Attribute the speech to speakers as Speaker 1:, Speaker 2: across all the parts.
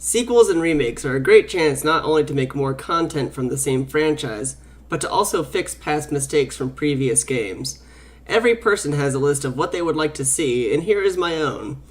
Speaker 1: Sequels and remakes are a great chance not only to make more content from the same franchise, but to also fix past mistakes from previous games. Every person has a list of what they would like to see, and here is my own.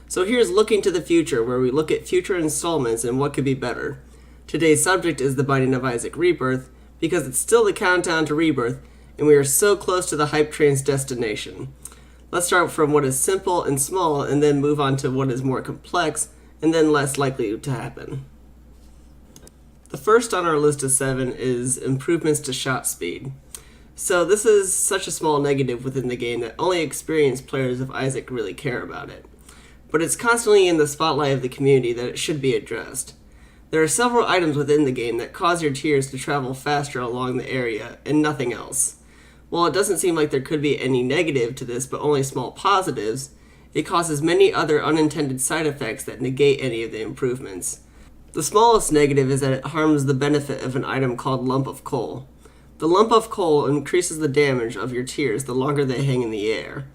Speaker 1: So here's Looking to the Future, where we look at future installments and what could be better. Today's subject is The Binding of Isaac Rebirth, because it's still the countdown to Rebirth, and we are so close to the hype train's destination. Let's start from what is simple and small, and then move on to what is more complex, and then less likely to happen. The first on our list of 7 is improvements to shot speed. So this is such a small negative within the game that only experienced players of Isaac really care about it. But it's constantly in the spotlight of the community that it should be addressed. There are several items within the game that cause your tears to travel faster along the area, and nothing else. While it doesn't seem like there could be any negative to this but only small positives, it causes many other unintended side effects that negate any of the improvements. The smallest negative is that it harms the benefit of an item called Lump of Coal. The Lump of Coal increases the damage of your tears the longer they hang in the air.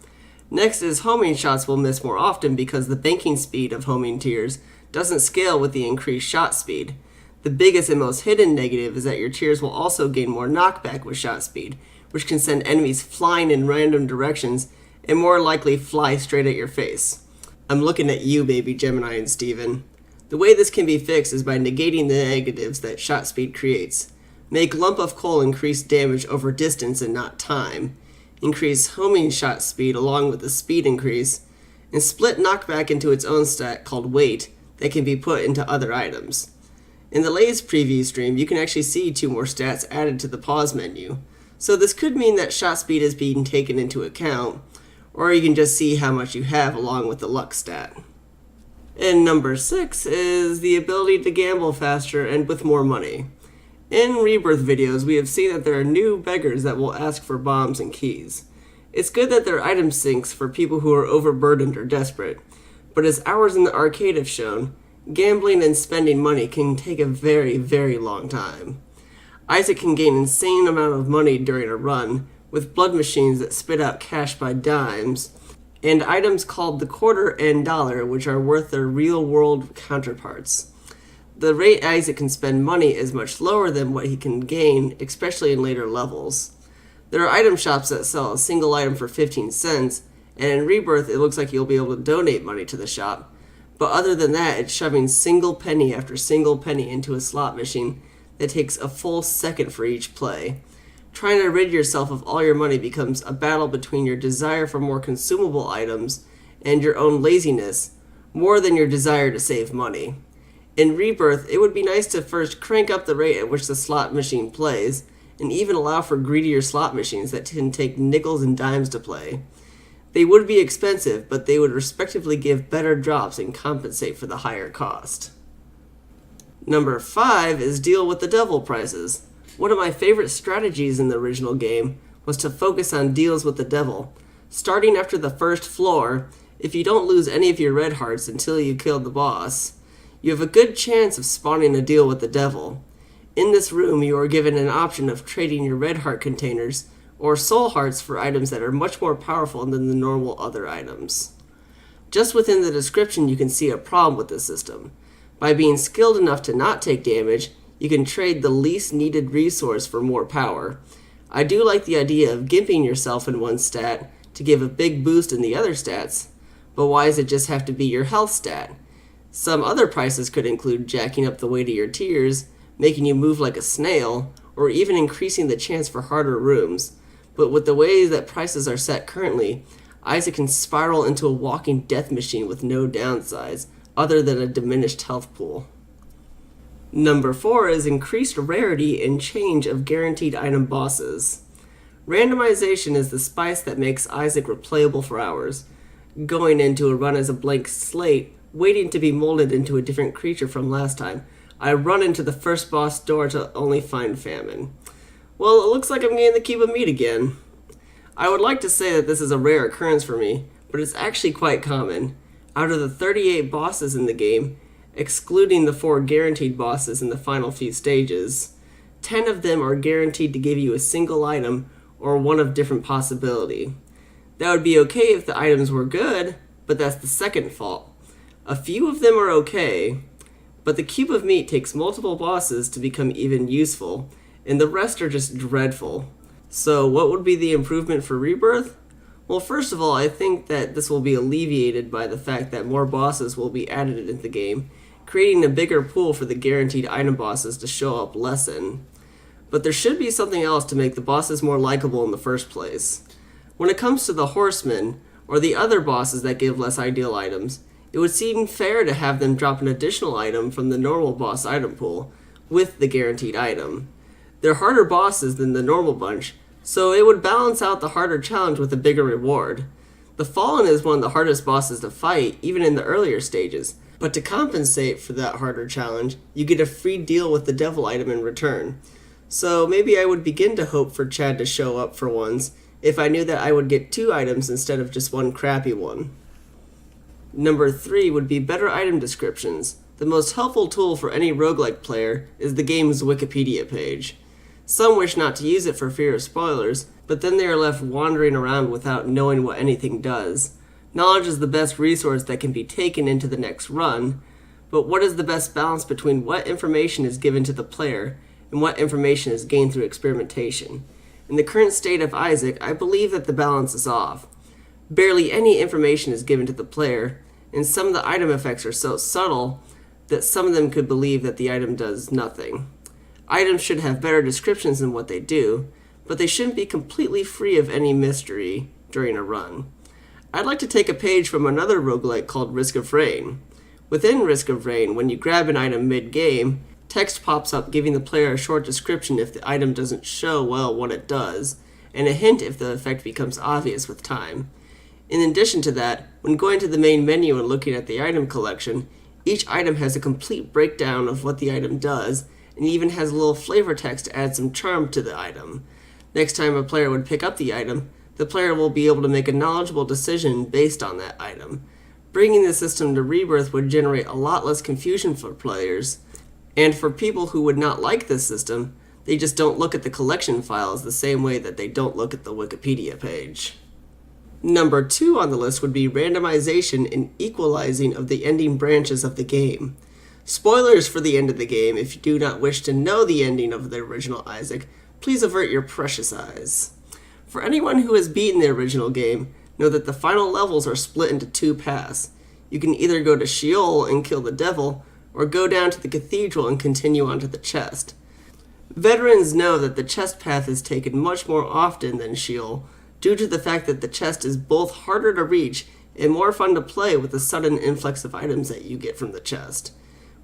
Speaker 1: Next is homing shots will miss more often because the banking speed of homing tears doesn't scale with the increased shot speed. The biggest and most hidden negative is that your tears will also gain more knockback with shot speed, which can send enemies flying in random directions and more likely fly straight at your face. I'm looking at you, baby Gemini and Steven. The way this can be fixed is by negating the negatives that shot speed creates. Make Lump of Coal increase damage over distance and not time. Increase homing shot speed along with the speed increase. And split knockback into its own stat called weight that can be put into other items. In the latest preview stream, you can actually see 2 more stats added to the pause menu. So this could mean that shot speed is being taken into account, or you can just see how much you have along with the luck stat. And number 6 is the ability to gamble faster and with more money. In Rebirth videos, we have seen that there are new beggars that will ask for bombs and keys. It's good that there are item sinks for people who are overburdened or desperate, but as hours in the arcade have shown, gambling and spending money can take a very, very long time. Isaac can gain an insane amount of money during a run, with blood machines that spit out cash by dimes, and items called the quarter and dollar, which are worth their real-world counterparts. The rate Isaac can spend money is much lower than what he can gain, especially in later levels. There are item shops that sell a single item for 15 cents, and in Rebirth it looks like you'll be able to donate money to the shop, but other than that, it's shoving single penny after single penny into a slot machine that takes a full second for each play. Trying to rid yourself of all your money becomes a battle between your desire for more consumable items and your own laziness, more than your desire to save money. In Rebirth, it would be nice to first crank up the rate at which the slot machine plays, and even allow for greedier slot machines that can take nickels and dimes to play. They would be expensive, but they would respectively give better drops and compensate for the higher cost. Number 5 is deal with the devil prices. One of my favorite strategies in the original game was to focus on deals with the devil. Starting after the first floor, if you don't lose any of your red hearts until you killed the boss, you have a good chance of spawning a deal with the devil. In this room, you are given an option of trading your red heart containers or soul hearts for items that are much more powerful than the normal other items. Just within the description, you can see a problem with this system. By being skilled enough to not take damage, you can trade the least needed resource for more power. I do like the idea of gimping yourself in one stat to give a big boost in the other stats, but why does it just have to be your health stat? Some other prices could include jacking up the weight of your tears, making you move like a snail, or even increasing the chance for harder rooms. But with the way that prices are set currently, Isaac can spiral into a walking death machine with no downsides, other than a diminished health pool. Number 4 is increased rarity and change of guaranteed item bosses. Randomization is the spice that makes Isaac replayable for hours. Going into a run as a blank slate, waiting to be molded into a different creature from last time, I run into the first boss door to only find famine. Well, it looks like I'm getting the cube of meat again. I would like to say that this is a rare occurrence for me, but it's actually quite common. Out of the 38 bosses in the game, excluding the 4 guaranteed bosses in the final few stages, 10 of them are guaranteed to give you a single item or one of different possibility. That would be okay if the items were good, but that's the second fault. A few of them are okay, But the cube of meat takes multiple bosses to become even useful, and the rest are just dreadful. So what would be the improvement for Rebirth? Well, first of all, I think that this will be alleviated by the fact that more bosses will be added into the game, creating a bigger pool for the guaranteed item bosses to show up less in. But there should be something else to make the bosses more likable in the first place. When it comes to the horsemen, or the other bosses that give less ideal items, it would seem fair to have them drop an additional item from the normal boss item pool with the guaranteed item. They're harder bosses than the normal bunch, so it would balance out the harder challenge with a bigger reward. The Fallen is one of the hardest bosses to fight, even in the earlier stages, but to compensate for that harder challenge, you get a free deal with the devil item in return. So maybe I would begin to hope for Chad to show up for once, if I knew that I would get 2 items instead of just one crappy one. Number 3 would be better item descriptions. The most helpful tool for any roguelike player is the game's Wikipedia page. Some wish not to use it for fear of spoilers, but then they are left wandering around without knowing what anything does. Knowledge is the best resource that can be taken into the next run, but what is the best balance between what information is given to the player and what information is gained through experimentation? In the current state of Issac, I believe that the balance is off. Barely any information is given to the player, and some of the item effects are so subtle that some of them could believe that the item does nothing. Items should have better descriptions than what they do, but they shouldn't be completely free of any mystery during a run. I'd like to take a page from another roguelike called Risk of Rain. Within Risk of Rain, when you grab an item mid-game, text pops up giving the player a short description if the item doesn't show well what it does, and a hint if the effect becomes obvious with time. In addition to that, when going to the main menu and looking at the item collection, each item has a complete breakdown of what the item does, and even has a little flavor text to add some charm to the item. Next time a player would pick up the item, the player will be able to make a knowledgeable decision based on that item. Bringing the system to Rebirth would generate a lot less confusion for players, and for people who would not like this system, they just don't look at the collection files the same way that they don't look at the Wikipedia page. Number 2 on the list would be randomization and equalizing of the ending branches of the game. Spoilers for the end of the game. If you do not wish to know the ending of the original Issac, please avert your precious eyes. For anyone who has beaten the original game, know that the final levels are split into 2 paths. You can either go to Sheol and kill the devil, or go down to the cathedral and continue on to the chest. Veterans know that the chest path is taken much more often than Sheol, due to the fact that the chest is both harder to reach and more fun to play with the sudden influx of items that you get from the chest.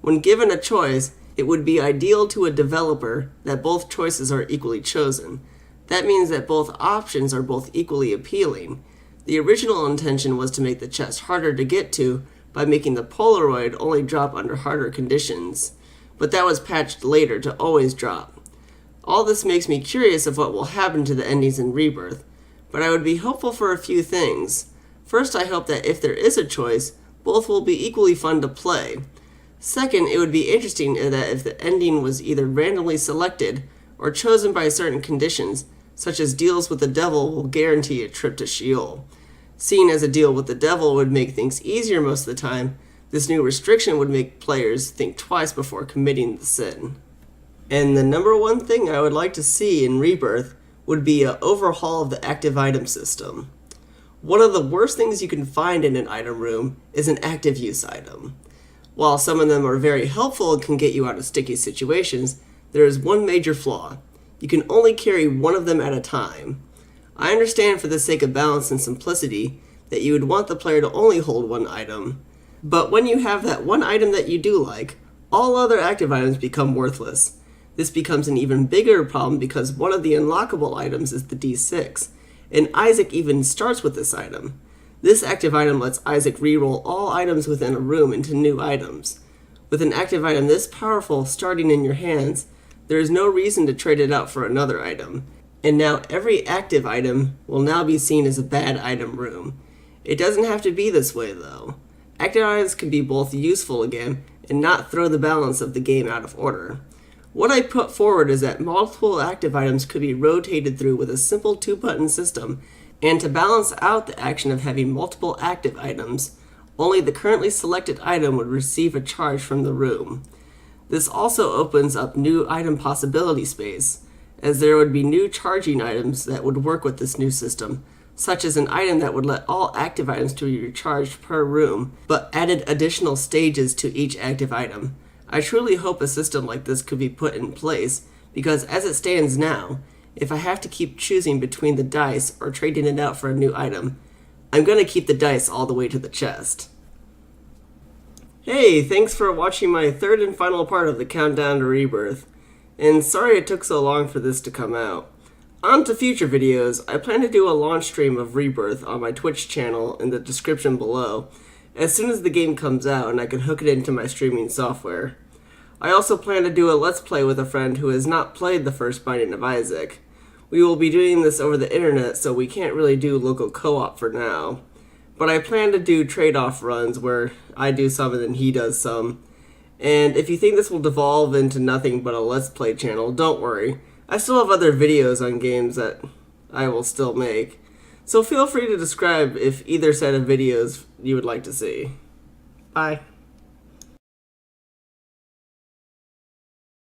Speaker 1: When given a choice, it would be ideal to a developer that both choices are equally chosen. That means that both options are both equally appealing. The original intention was to make the chest harder to get to by making the Polaroid only drop under harder conditions, but that was patched later to always drop. All this makes me curious of what will happen to the endings in Rebirth, but I would be hopeful for a few things. First, I hope that if there is a choice, both will be equally fun to play. Second, it would be interesting that if the ending was either randomly selected or chosen by certain conditions, such as deals with the devil will guarantee a trip to Sheol. Seeing as a deal with the devil would make things easier most of the time, this new restriction would make players think twice before committing the sin. And the number 1 thing I would like to see in Rebirth would be an overhaul of the active item system. One of the worst things you can find in an item room is an active use item. While some of them are very helpful and can get you out of sticky situations, there is one major flaw. You can only carry one of them at a time. I understand for the sake of balance and simplicity that you would want the player to only hold one item, but when you have that one item that you do like, all other active items become worthless. This becomes an even bigger problem because one of the unlockable items is the D6, and Issac even starts with this item. This active item lets Issac reroll all items within a room into new items. With an active item this powerful starting in your hands, there is no reason to trade it out for another item. And now every active item will now be seen as a bad item room. It doesn't have to be this way though. Active items can be both useful again and not throw the balance of the game out of order. What I put forward is that multiple active items could be rotated through with a simple 2-button system, and to balance out the action of having multiple active items, only the currently selected item would receive a charge from the room. This also opens up new item possibility space, as there would be new charging items that would work with this new system, such as an item that would let all active items to be recharged per room, but added additional stages to each active item. I truly hope a system like this could be put in place, because as it stands now, if I have to keep choosing between the dice or trading it out for a new item, I'm going to keep the dice all the way to the chest. Hey, thanks for watching my third and final part of the Countdown to Rebirth, and sorry it took so long for this to come out. On to future videos, I plan to do a launch stream of Rebirth on my Twitch channel in the description below, as soon as the game comes out and I can hook it into my streaming software. I also plan to do a Let's Play with a friend who has not played the first Binding of Isaac. We will be doing this over the internet, so we can't really do local co-op for now. But I plan to do trade-off runs where I do some and then he does some. And if you think this will devolve into nothing but a Let's Play channel, don't worry. I still have other videos on games that I will still make. So feel free to describe if either set of videos you would like to see. Bye.